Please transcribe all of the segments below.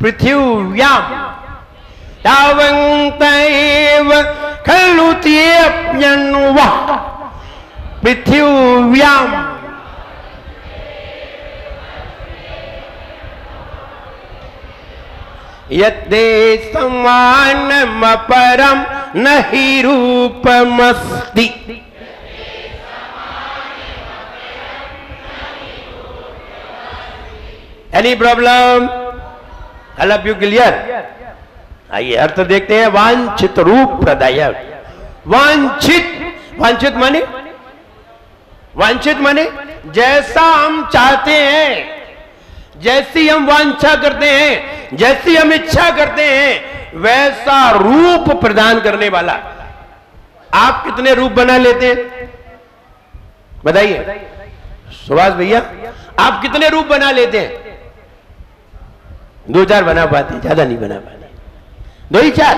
पृथिव्याम तावन्तैव खलु त्यप्यन्वः पृथिव्याम यद्दे समानमपरम नहि रूपमस्ति। Any problem? All of you clear? आइए अर्थ देखते हैं। वांछित रूप प्रदायक। वांछित, वांछित माने, वांछित माने जैसा हम चाहते हैं, जैसी हम वांछा करते हैं, जैसी हम इच्छा करते हैं, वैसा रूप प्रदान करने वाला। आप कितने रूप बना लेते हैं बताइए सुभाष भैया? आप कितने रूप बना लेते हैं? 2-4 बना पाते, ज्यादा नहीं बना पाते। 2 ही 4।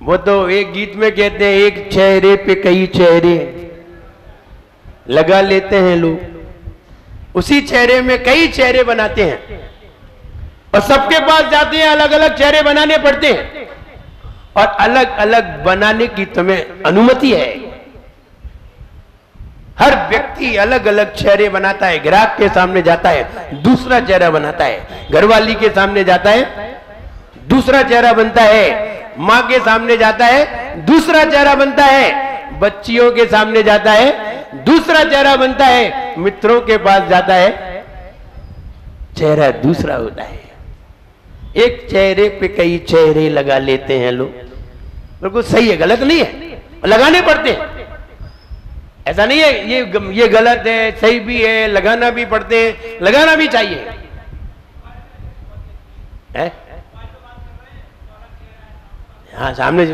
वो तो एक गीत में कहते हैं एक चेहरे पे कई चेहरे लगा लेते हैं लोग। उसी चेहरे में कई चेहरे बनाते हैं और सबके पास जाते हैं, अलग अलग चेहरे बनाने पड़ते हैं और अलग अलग बनाने की तुम्हें अनुमति है। हर व्यक्ति अलग अलग चेहरे बनाता है। ग्राहक के सामने जाता है दूसरा चेहरा बनाता है, घरवाली के सामने जाता है दूसरा चेहरा बनता है, माँ के सामने जाता है दूसरा चेहरा बनता है, बच्चियों के सामने जाता है दूसरा चेहरा बनता है, मित्रों के पास जाता है चेहरा दूसरा होता है। एक चेहरे पे कई चेहरे लगा लेते हैं लोग। बिल्कुल सही है, गलत नहीं है, लगाने पड़ते हैं। ऐसा नहीं है ये गलत है, सही भी है, लगाना भी पड़ते हैं, लगाना भी चाहिए है? हाँ, सामने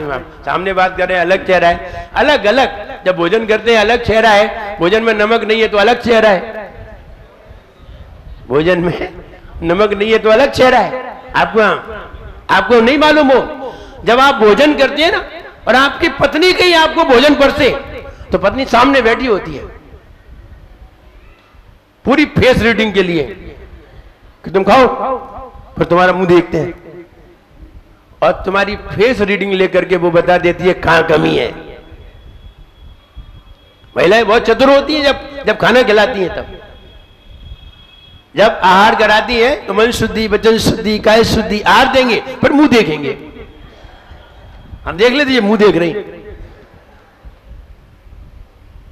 बात कर रहे हैं, अलग चेहरा है, अलग अलग। जब भोजन करते हैं अलग चेहरा है, भोजन में नमक नहीं है तो अलग चेहरा है, भोजन में नमक नहीं है तो अलग चेहरा है। आपको नहीं मालूम हो, जब आप भोजन करते हैं ना और आपकी पत्नी कहीं आपको भोजन परसे तो पत्नी सामने बैठी होती है पूरी फेस रीडिंग के लिए कि तुम खाओ, फिर तुम्हारा मुंह देखते हैं और तुम्हारी फेस रीडिंग लेकर के वो बता देती है कहां कमी है। महिलाएं बहुत चतुर होती हैं जब खाना खिलाती हैं। तब जब आहार कराती है तो मन शुद्धि, वचन शुद्धि, काय शुद्धि, आहार देंगे फिर मुंह देखेंगे। हम देख लेते मुंह देख रही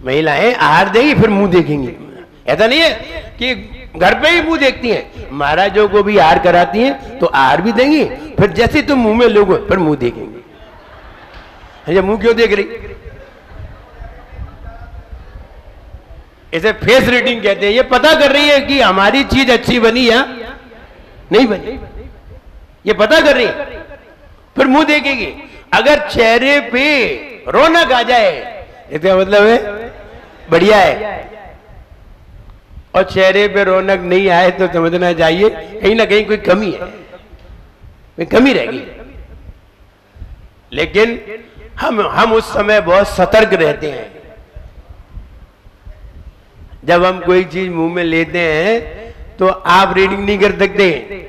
महिलाएं, आहार देंगी फिर मुंह देखेंगी। ऐसा नहीं है कि घर पे ही मुंह देखती हैं, महाराजों को भी आहार कराती हैं तो आहार भी देंगी, फिर जैसे तुम मुंह में लोगे फिर मुंह देखेंगे। ये मुंह क्यों देख रही? इसे फेस रीडिंग कहते हैं। ये पता कर रही है कि हमारी चीज अच्छी बनी या नहीं बनी, ये पता कर रही है, फिर मुंह देखेगी। अगर चेहरे पे रौनक आ जाए इसका मतलब है बढ़िया है, और चेहरे पे रौनक नहीं आए तो समझना चाहिए कहीं ना कहीं कोई कमी है, कोई कमी रहेगी। लेकिन हम उस समय बहुत सतर्क रहते हैं। जब हम कोई चीज मुंह में लेते हैं तो आप रीडिंग नहीं कर सकते,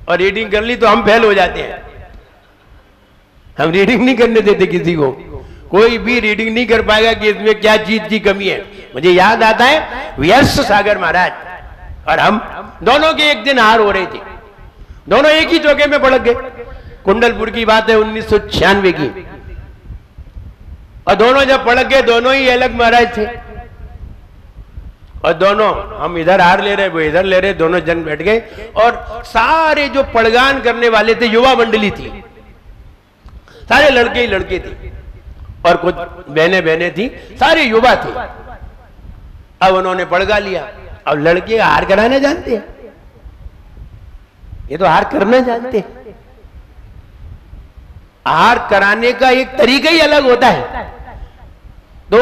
और रीडिंग कर ली तो हम फेल हो जाते हैं। हम रीडिंग नहीं करने देते किसी को, कोई भी रीडिंग नहीं कर पाएगा कि इसमें क्या चीज की कमी है। मुझे याद आता है व्यर्थ सागर महाराज और हम दोनों के एक दिन हार हो रहे थे, दोनों एक ही चौके में पड़क गए। कुंडलपुर की बात है 1996 की, और दोनों जब पड़क गए दोनों ही अलग महाराज थे, और दोनों हम इधर हार ले रहे वो इधर ले रहे, दोनों जन बैठ गए। और सारे जो पड़गान करने वाले थे युवा मंडली थी, सारे लड़के ही लड़के थे और कुछ बहनें बहनें थी, सारे युवा थे। अब उन्होंने पड़गा लिया। अब लड़के हार कराना जानते हैं, ये तो हार करना जानते हैं। हार कराने का एक तरीका ही अलग होता है। तो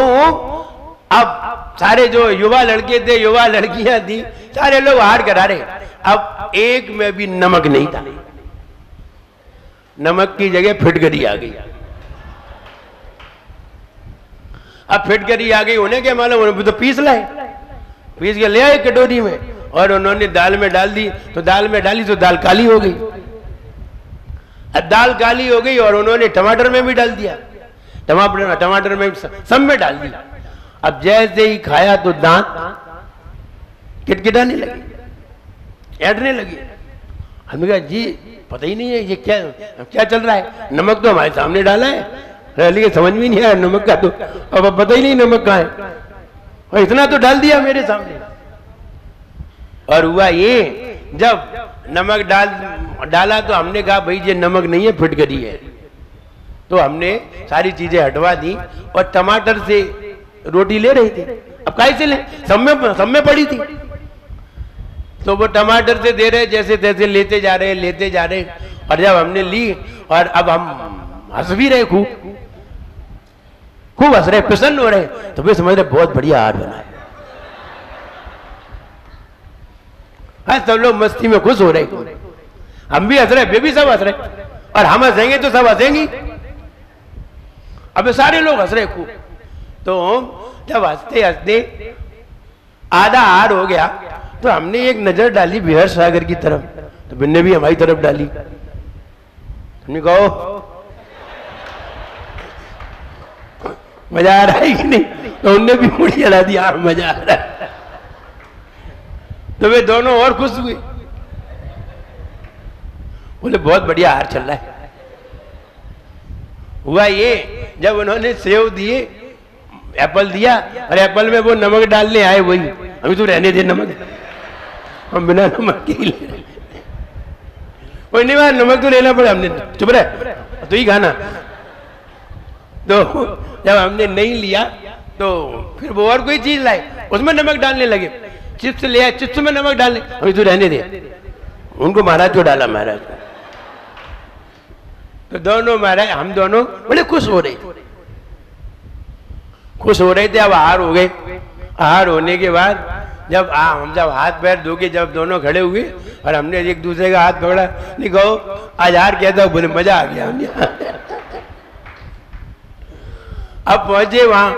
अब सारे जो युवा लड़के थे, युवा लड़कियां थी, सारे लोग हार करा रहे। अब एक में भी नमक नहीं था, नमक की जगह फिटकरी आ गई। अब फिटकरी आ गई, उन्हें क्या मालूम, उन्हें तो पीस लाए, पीस के ले आए कटोरी में और उन्होंने दाल में डाल दी, तो दाल में डाली तो दाल काली हो गई। अब दाल काली हो गई और उन्होंने टमाटर में भी डाल दिया, टमाटर में सब में डाल दिया। अब जैसे ही खाया तो दांत किटकिटाने लगे, ऐंठने लगे। हमने कहा जी पता ही नहीं है ये क्या क्या चल रहा है, नमक तो हमारे सामने डाला है, लेकिन समझ में नहीं आया नमक का, तो अब पता ही नहीं नमक कहाँ है, और इतना तो डाल दिया मेरे सामने। और हुआ ये, जब नमक डाला तो हमने कहा भाई ये नमक नहीं है, फिटकरी है। तो हमने सारी चीजें हटवा दी और टमाटर से रोटी ले रहे थे। अब कैसे ले, सब में पड़ी थी, तो वो टमाटर से दे रहे, जैसे तैसे लेते जा रहे। और जब हमने ली और अब हम हंस भी रहे, खूब हंस रहे, प्रसन्न हो रहे, तो वे समझ रहे बहुत बढ़िया आहार बना है। हाँ, सब लोग मस्ती में खुश हो रहे, हम भी हंस रहे, वे भी सब हंस रहे, और हम हंसेंगे तो सब हंसेंगी। अब सारे लोग हंस रहे खूब। तो जब हंसते हंसते आधा आहार हो गया, तो हमने एक नजर डाली बिहार सागर की तरफ, तो बिन्ने भी हमारी तरफ डाली। हमने कहो मजा आ रहा है कि नहीं, तो उनने भी मुड़ी हिला दी, हाँ मजा आ रहा है। तो वे दोनों और खुश हुए, बोले बहुत बढ़िया आहार चल रहा है। हुआ ये, जब उन्होंने सेव दिए, एप्पल दिया, और एप्पल में वो नमक डालने आए, वही अभी तो रहने दे नमक, हम बिना नमक के ही ले रहे। कोई नहीं बात, नमक तो लेना पड़ा, हमने चुप रहे तो ही खाना। तो जब हमने नहीं लिया तो फिर वो और कोई चीज लाए, उसमें नमक डालने लगे। चिप्स ले आए, चिप्स में नमक डालने, अभी तो रहने दे। उनको महाराज को डाला, महाराज को। तो दोनों महाराज, हम दोनों बड़े खुश हो रहे थे। अब आहार हो गए। आहार होने के बाद जब हम हाथ पैर धो के जब दोनों खड़े हुए और हमने एक दूसरे का हाथ पकड़ा, नहीं कहो आज हार कहता हूं, बोले मजा आ गया। हमने अब पहुंचे वहां,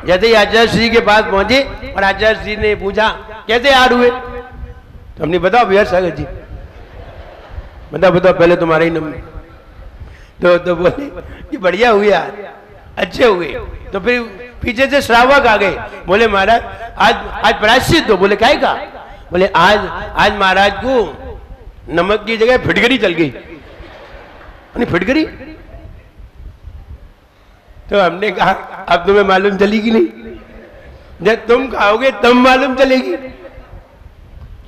जैसे ही आचार्य श्री के पास पहुंचे और आचार्य श्री ने पूछा कैसे हार हुए, तो हमने बताओ बिहार सागर जी, बताओ पहले तुम्हारा ही नंबर। तो बोले कि बढ़िया हुए यार, अच्छे हुए। तो फिर पीछे से श्रावक आ गए, बोले महाराज आज प्रायश्चित दो। बोले काहे का? बोले आज महाराज को नमक की जगह फिटकरी चल गई। फिटकरी? तो हमने कहा अब तुम्हें मालूम चलेगी नहीं, जब तुम खाओगे तब मालूम चलेगी।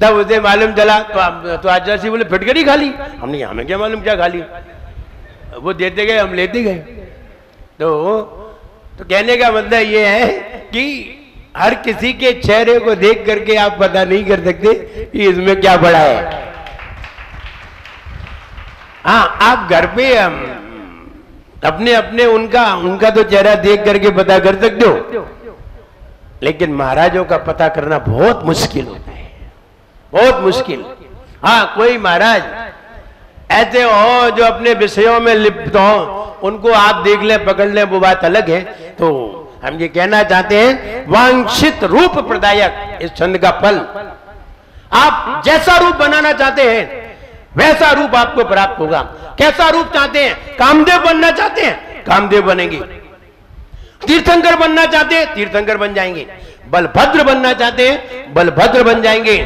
तब उसे मालूम चला तो आचार्य जी बोले फिटकरी खा ली। हमने हमें क्या मालूम क्या खा ली, वो देते गए हम लेते गए। तो कहने का मतलब ये है कि हर किसी के चेहरे को देख करके आप पता नहीं कर सकते कि इसमें क्या बड़ा है। हाँ, आप घर पे अपने उनका तो चेहरा देख करके पता कर सकते हो, लेकिन महाराजों का पता करना बहुत मुश्किल होता है, बहुत मुश्किल। हाँ, कोई महाराज ऐसे हो जो अपने विषयों में लिप्त हो, उनको आप देख ले पकड़ ले, वो बात अलग है। तो हम ये कहना चाहते हैं, वांछित रूप प्रदायक इस छंद का फल। आप जैसा रूप बनाना चाहते हैं वैसा रूप आपको प्राप्त होगा। कैसा रूप चाहते हैं? कामदेव बनना चाहते हैं, कामदेव बनेंगे। तीर्थंकर बनना चाहते हैं, तीर्थंकर बन जाएंगे। बलभद्र बनना चाहते हैं, बलभद्र बन जाएंगे।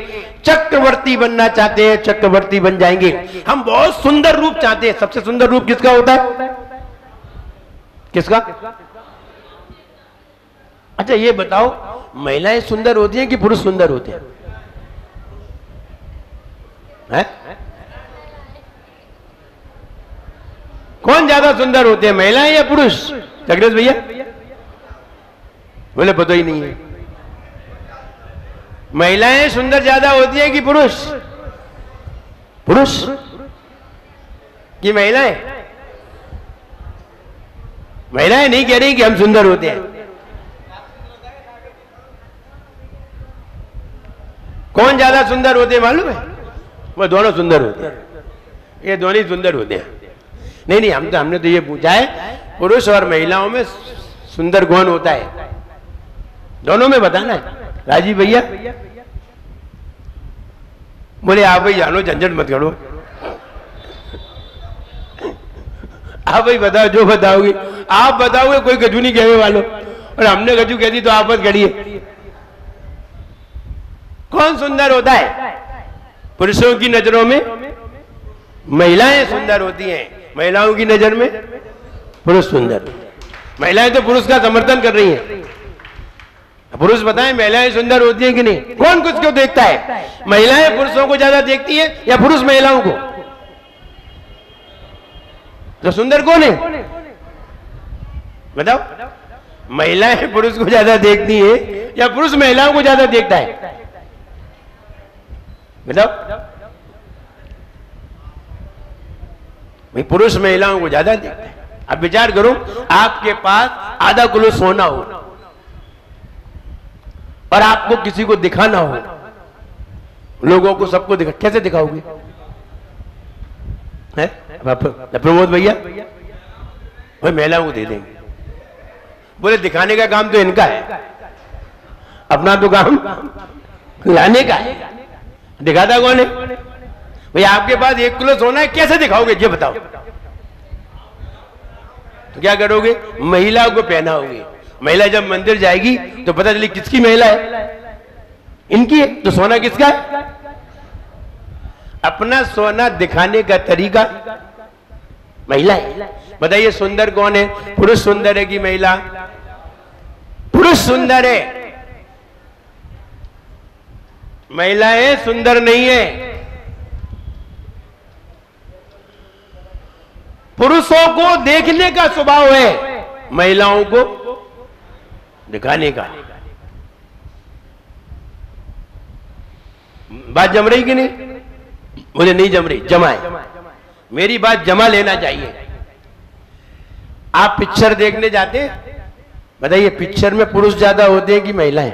चक्रवर्ती बनना चाहते हैं, चक्रवर्ती बन जाएंगे। हम बहुत सुंदर रूप चाहते हैं। सबसे सुंदर रूप किसका होता है? किसका? अच्छा ये बताओ, महिलाएं सुंदर होती हैं कि पुरुष सुंदर होते हैं? है? कौन ज्यादा सुंदर होते हैं, महिलाएं या पुरुष? जगदीश भैया बोले पता ही नहीं है। महिलाएं सुंदर ज्यादा होती है कि पुरुष? पुरुष कि महिलाएं? महिलाएं नहीं कह रही कि हम सुंदर होते हैं। कौन ज्यादा सुंदर होते हैं मालूम है? वो दोनों सुंदर होते हैं, ये दोनों ही सुंदर होते हैं। नहीं, हमने तो ये पूछा है पुरुष और महिलाओं में सुंदर कौन होता है, दोनों में बताना है। राजीव भैया बोले आप भाई जानो, झंझट मत करो, आप भाई बताओ जो बताओगे, आप बताओगे कोई गजू नहीं कहने वालों, और हमने गजू कह दी तो आप बस खड़िए। कौन सुंदर होता है? पुरुषों की नजरों में महिलाएं सुंदर होती हैं, महिलाओं की नजर में पुरुष सुंदर। महिलाएं तो पुरुष का समर्थन कर रही हैं। पुरुष बताएं महिलाएं सुंदर होती हैं कि नहीं? कौन किसको देखता है? महिलाएं पुरुषों को ज्यादा देखती हैं या पुरुष महिलाओं को? तो सुंदर कौन है बताओ? महिलाएं पुरुष को ज्यादा देखती है या पुरुष महिलाओं को ज्यादा देखता है बताओ? भाई पुरुष महिलाओं को ज्यादा देखता है। अब विचार करो, आपके पास आधा किलो सोना हो और आपको किसी को दिखाना हो, लोगों को सबको दिखा, कैसे दिखाओगे? है प्रमोद भैया भाई महिलाओं को दे देंगे। बोले दिखाने का काम तो इनका है, अपना तो काम लाने का है। दिखाता कौन है? भाई आपके पास 1 किलो सोना है, कैसे दिखाओगे ये बताओ? तो क्या करोगे? महिला को पहनाओगे। महिला जब मंदिर जाएगी तो पता चले किसकी महिला है, इनकी है, तो सोना किसका है? अपना सोना दिखाने का तरीका महिला है। बताइए सुंदर कौन है? पुरुष सुंदर है कि महिला? पुरुष सुंदर है, महिलाएं सुंदर नहीं है। पुरुषों को देखने का स्वभाव है, महिलाओं को दिखाने का। बात जम रही कि नहीं? मुझे नहीं जम रही, जमाए। मेरी बात जमा लेना चाहिए। आप पिक्चर देखने जाते हैं, बताइए पिक्चर में पुरुष ज्यादा होते हैं कि महिलाएं?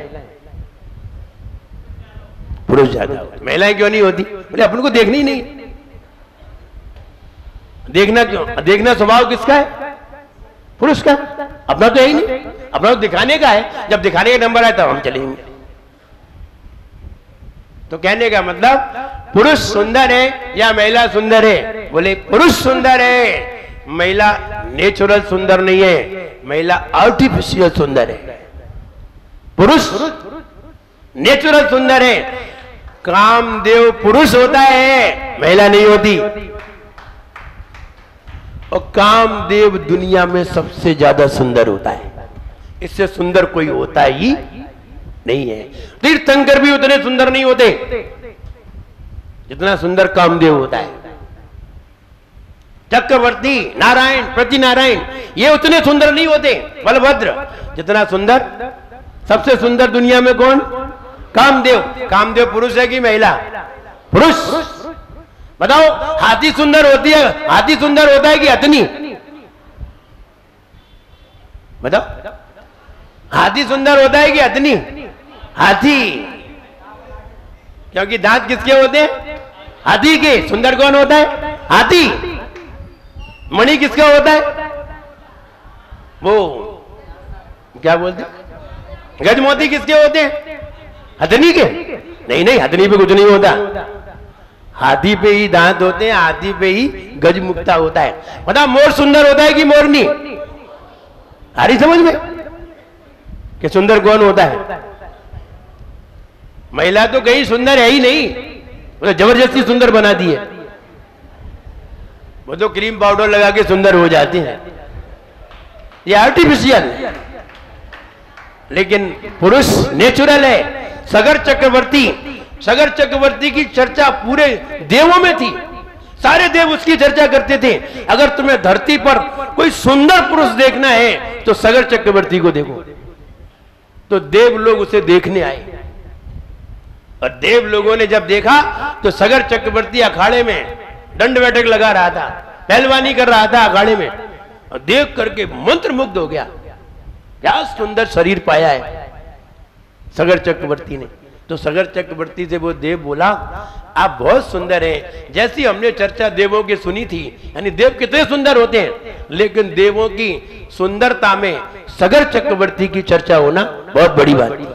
पुरुष ज्यादा होते, महिलाएं क्यों नहीं होती? बोले अपन को देखनी ही नहीं। देखना क्यों? देखना स्वभाव किसका है? पुरुष का। अपना तो है ही नहीं, अपना तो दिखाने का है। जब दिखाने का नंबर आए तब हम चलेंगे। तो कहने का मतलब पुरुष सुंदर है या महिला सुंदर है? बोले पुरुष सुंदर है, महिला नेचुरल सुंदर नहीं है, महिला आर्टिफिशियल सुंदर है। पुरुष नेचुरल सुंदर है। कामदेव पुरुष होता है, महिला नहीं होती। और कामदेव दुनिया में सबसे ज्यादा सुंदर होता है, इससे सुंदर कोई होता ही नहीं है। तीर्थंकर भी उतने सुंदर नहीं होते जितना सुंदर कामदेव होता है। चक्रवर्ती, नारायण, प्रतिनारायण ये उतने सुंदर नहीं होते। बलभद्र जितना सुंदर, सबसे सुंदर दुनिया में कौन? कामदेव। कामदेव पुरुष है कि महिला? पुरुष। बताओ हाथी सुंदर होती है, हाथी सुंदर होता है कि हथनी? बताओ हाथी सुंदर होता है कि हथनी? हाथी। क्योंकि दांत किसके होते हैं? हाथी के। सुंदर कौन होता है? हाथी। मणि किसका होता है? वो क्या बोलते हैं? गजमोती किसके होते हैं? हथनी के। नहीं नहीं, हथनी पे कुछ नहीं होता, हाथी पे ही दांत होते हैं, हाथी पे ही गज मुक्ता होता है। बताओ मोर सुंदर होता है कि मोरनी? आ रही समझ में कि सुंदर कौन होता है? महिला तो कहीं सुंदर है ही नहीं, वो तो जबरदस्ती सुंदर बना दी है। वो तो क्रीम पाउडर लगा के सुंदर हो जाती हैं, ये आर्टिफिशियल। लेकिन पुरुष नेचुरल है। सगर चक्रवर्ती, सगर चक्रवर्ती की चर्चा पूरे देवों में थी, सारे देव उसकी चर्चा करते थे। अगर तुम्हें धरती पर कोई सुंदर पुरुष देखना है तो सगर चक्रवर्ती को देखो। तो देव लोग उसे देखने आए, और देव लोगों ने जब देखा तो सगर चक्रवर्ती अखाड़े में दंड बैठक लगा रहा था, पहलवानी कर रहा था अखाड़े में, और देख करके मंत्रमुग्ध हो गया। क्या सुंदर शरीर पाया है सगर चक्रवर्ती ने। तो सगर चक्रवर्ती से वो देव बोला, आप बहुत सुंदर हैं। जैसी हमने चर्चा देवों की सुनी थी, यानी देव कितने सुंदर होते हैं, लेकिन देवों की सुंदरता में सगर चक्रवर्ती की चर्चा होना बहुत बड़ी बात है।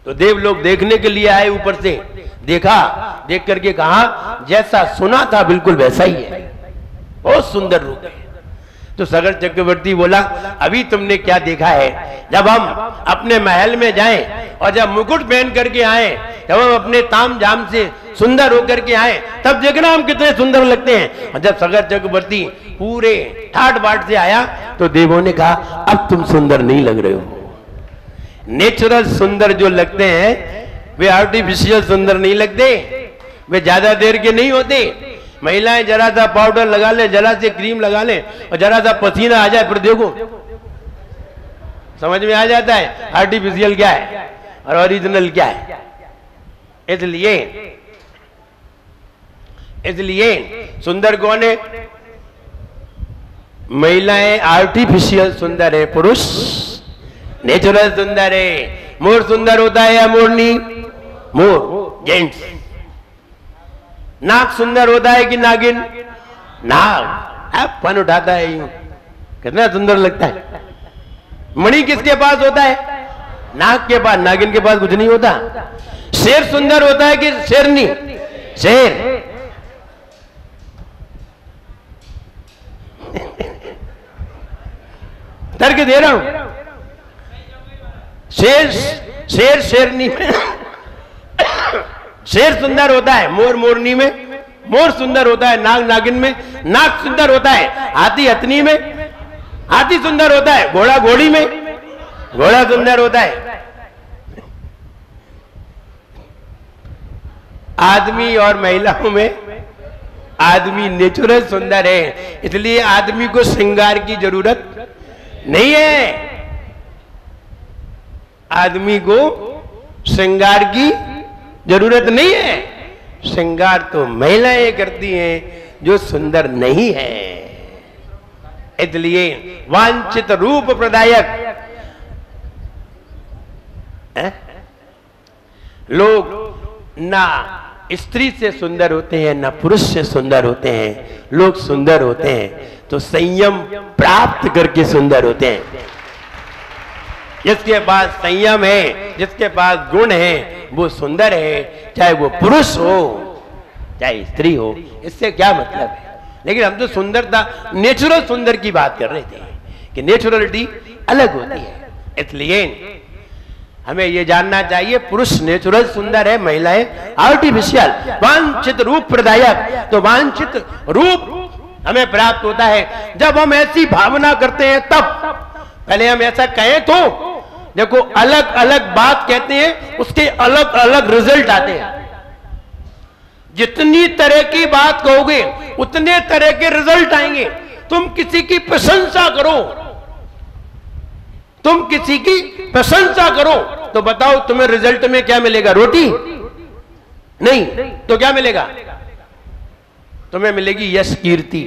तो देव लोग देखने के लिए आए ऊपर से, देखा, देख करके कहा जैसा सुना था बिल्कुल वैसा ही है, बहुत सुंदर रूप है। तो सगर चक्रवर्ती बोला अभी तुमने क्या देखा है, जब हम अपने महल में जाएं और जब मुकुट पहन करके आए, जब हम अपने ताम झाम से सुंदर होकर के आए, तब देखना हम कितने सुंदर लगते हैं। और जब सगर चक्रवर्ती पूरे ठाट बाट से आया तो देवों ने कहा अब तुम सुंदर नहीं लग रहे हो। नेचुरल सुंदर जो लगते हैं वे आर्टिफिशियल सुंदर नहीं लगते, वे ज्यादा देर के नहीं होते। महिलाएं जरा सा पाउडर लगा ले, जरा से क्रीम लगा ले और जरा सा पसीना आ जाए, फिर देखो समझ में आ जाता है आर्टिफिशियल क्या है और ओरिजिनल क्या है। इसलिए सुंदर कौन है? महिलाएं आर्टिफिशियल सुंदर है, पुरुष नेचुरल सुंदर है। मोर सुंदर होता है या मोरनी? मोर, जेंट्स। नाग सुंदर होता है कि नागिन? नाग। अब फन उठाता है यूं, कितना सुंदर लगता है। मणि किसके पास होता है? नाग के पास, नागिन के पास कुछ नहीं होता। शेर सुंदर होता है कि शेरनी? शेर। तर्क दे रहा हूं। शेर शेरनी में शेर सुंदर होता है, मोर मोरनी में, मोर सुंदर होता है, नाग नागिन में, नाग सुंदर होता है, हाथी हथनी में, हाथी सुंदर होता है, घोड़ा घोड़ी में, घोड़ा सुंदर होता है। आदमी और महिलाओं में आदमी नेचुरल सुंदर है, इसलिए आदमी को श्रृंगार की जरूरत नहीं है। आदमी को श्रृंगार की जरूरत नहीं है। श्रृंगार तो महिलाएं करती हैं जो सुंदर नहीं है। इसलिए वांछित रूप प्रदायक लोग ना स्त्री से सुंदर होते हैं ना पुरुष से सुंदर होते हैं। लोग सुंदर होते हैं तो संयम प्राप्त करके सुंदर होते हैं। जिसके पास संयम है, जिसके पास गुण है, वो सुंदर है, चाहे वो पुरुष हो चाहे स्त्री हो। इससे क्या मतलब है? लेकिन हम तो सुंदरता, नेचुरल सुंदर की बात कर रहे थे कि नेचुरलिटी अलग होती है। इसलिए हमें यह जानना चाहिए पुरुष नेचुरल सुंदर है, महिलाएं आर्टिफिशियल। वांछित रूप प्रदायक, तो वांछित रूप हमें प्राप्त होता है जब हम ऐसी भावना करते हैं। तब पहले हम ऐसा कहें तो देखो, अलग अलग बात कहते हैं उसके अलग अलग रिजल्ट आते हैं। जितनी तरह की बात कहोगे उतने तरह के रिजल्ट आएंगे। तुम किसी की प्रशंसा करो, तुम किसी की प्रशंसा करो तो बताओ तुम्हें रिजल्ट में क्या मिलेगा? रोटी नहीं तो क्या मिलेगा? तुम्हें मिलेगी यश कीर्ति।